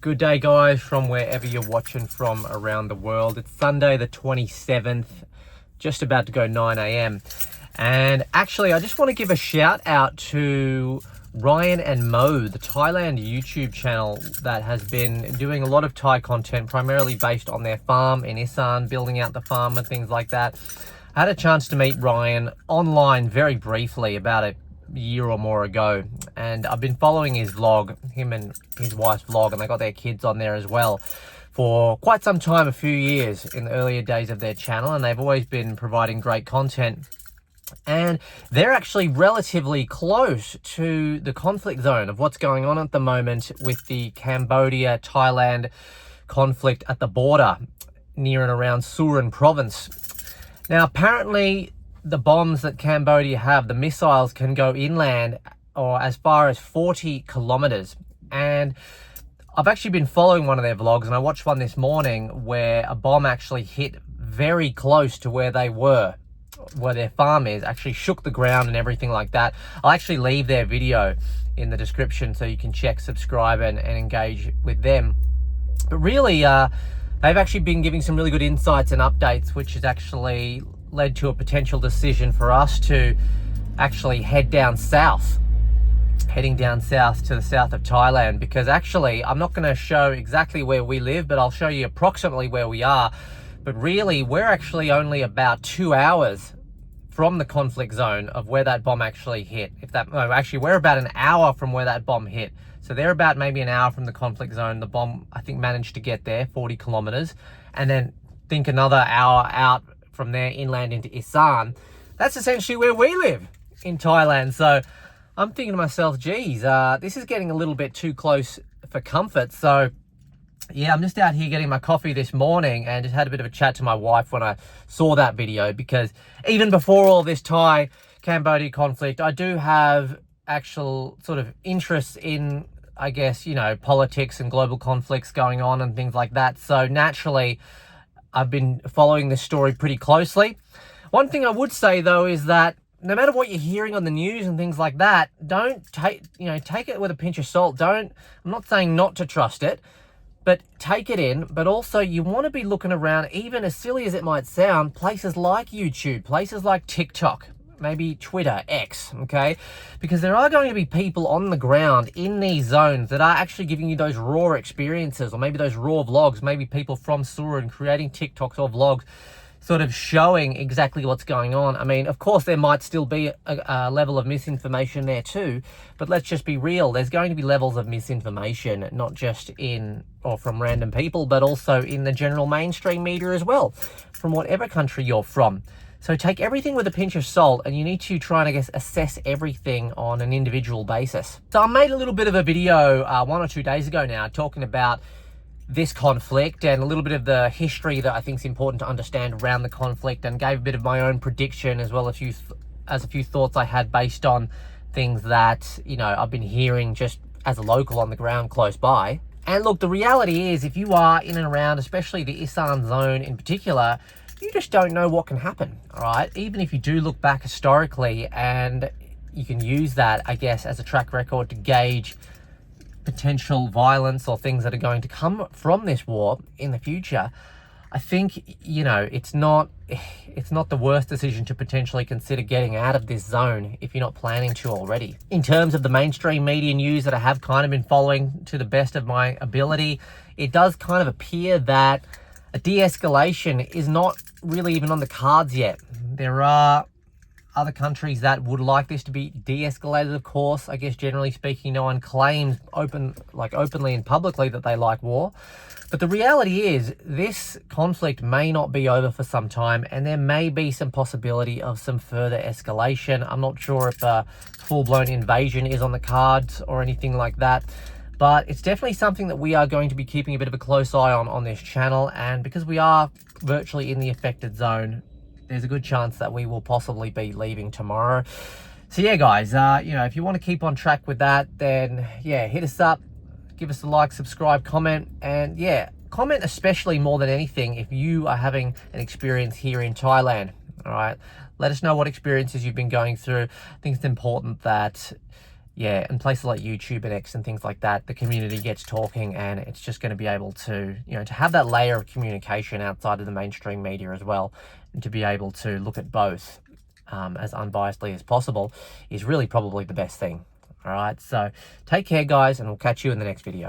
Good day, guys, from wherever you're watching from around the world. It's Sunday the 27th, just about to go 9 a.m. And actually, I just want to give a shout out to Ryan and Mo, the Thailand YouTube channel that has been doing a lot of Thai content, primarily based on their farm in Isan, building out the farm and things like that. I had a chance to meet Ryan online very briefly about a year or more ago, and I've been following his vlog, him and his wife's vlog, and they got their kids on there as well for quite some time, a few years in the earlier days of their channel, and they've always been providing great content. And they're actually relatively close to the conflict zone of what's going on at the moment with the Cambodia, Thailand conflict at the border near and around Surin province. Now, apparently, the bombs that Cambodia have, the missiles, can go inland or as far as 40 kilometers. And I've actually been following one of their vlogs, and I watched one this morning where a bomb actually hit very close to where they were, where their farm is, actually shook the ground and everything like that. I'll actually leave their video in the description so you can check, subscribe, and engage with them. But really, they've actually been giving some really good insights and updates, which has actually led to a potential decision for us to actually heading down south to the south of Thailand, because actually I'm not going to show exactly where we live, but I'll show you approximately where we are. But really, we're actually only about 2 hours from the conflict zone of where that bomb actually hit. We're about an hour from where that bomb hit. So they're about maybe an hour from the conflict zone. The bomb, I think, managed to get there, 40 kilometers, and then think another hour out from there inland into Isan. That's essentially where we live in Thailand. So I'm thinking to myself, geez, this is getting a little bit too close for comfort. So yeah, I'm just out here getting my coffee this morning and just had a bit of a chat to my wife when I saw that video, because even before all this Thai-Cambodia conflict, I do have actual sort of interests in, I guess, politics and global conflicts going on and things like that. So naturally, I've been following this story pretty closely. One thing I would say, though, is that no matter what you're hearing on the news and things like that, don't take it with a pinch of salt. I'm not saying not to trust it, but take it in. But also, you want to be looking around, even as silly as it might sound, places like YouTube, places like TikTok, maybe Twitter, X, okay? Because there are going to be people on the ground in these zones that are actually giving you those raw experiences, or maybe those raw vlogs, maybe people from Surin creating TikToks or vlogs, sort of showing exactly what's going on. I mean, of course, there might still be a level of misinformation there too, but let's just be real. There's going to be levels of misinformation, not just in or from random people, but also in the general mainstream media as well, from whatever country you're from. So take everything with a pinch of salt, and you need to try and, I guess, assess everything on an individual basis. So I made a little bit of a video 1 or 2 days ago now talking about this conflict and a little bit of the history that I think is important to understand around the conflict, and gave a bit of my own prediction as well as a few thoughts I had based on things that, I've been hearing just as a local on the ground close by. And look, the reality is, if you are in and around, especially the Isan zone in particular, you just don't know what can happen, all right? Even if you do look back historically, and you can use that, I guess, as a track record to gauge potential violence or things that are going to come from this war in the future, I think, it's not the worst decision to potentially consider getting out of this zone if you're not planning to already. In terms of the mainstream media news that I have kind of been following to the best of my ability, it does kind of appear that a de-escalation is not really even on the cards yet. There are other countries that would like this to be de-escalated, of course. I guess generally speaking, no one claims openly and publicly that they like war. But the reality is, this conflict may not be over for some time, and there may be some possibility of some further escalation. I'm not sure if a full-blown invasion is on the cards or anything like that, but it's definitely something that we are going to be keeping a bit of a close eye on this channel. And because we are virtually in the affected zone, there's a good chance that we will possibly be leaving tomorrow. So yeah, guys, if you want to keep on track with that, then yeah, hit us up, give us a like, subscribe, comment, and yeah, comment especially more than anything if you are having an experience here in Thailand. All right, let us know what experiences you've been going through. I think it's important that yeah, and places like YouTube and X and things like that, the community gets talking, and it's just going to be able to, to have that layer of communication outside of the mainstream media as well, and to be able to look at both as unbiasedly as possible is really probably the best thing. All right, so take care, guys, and we'll catch you in the next video.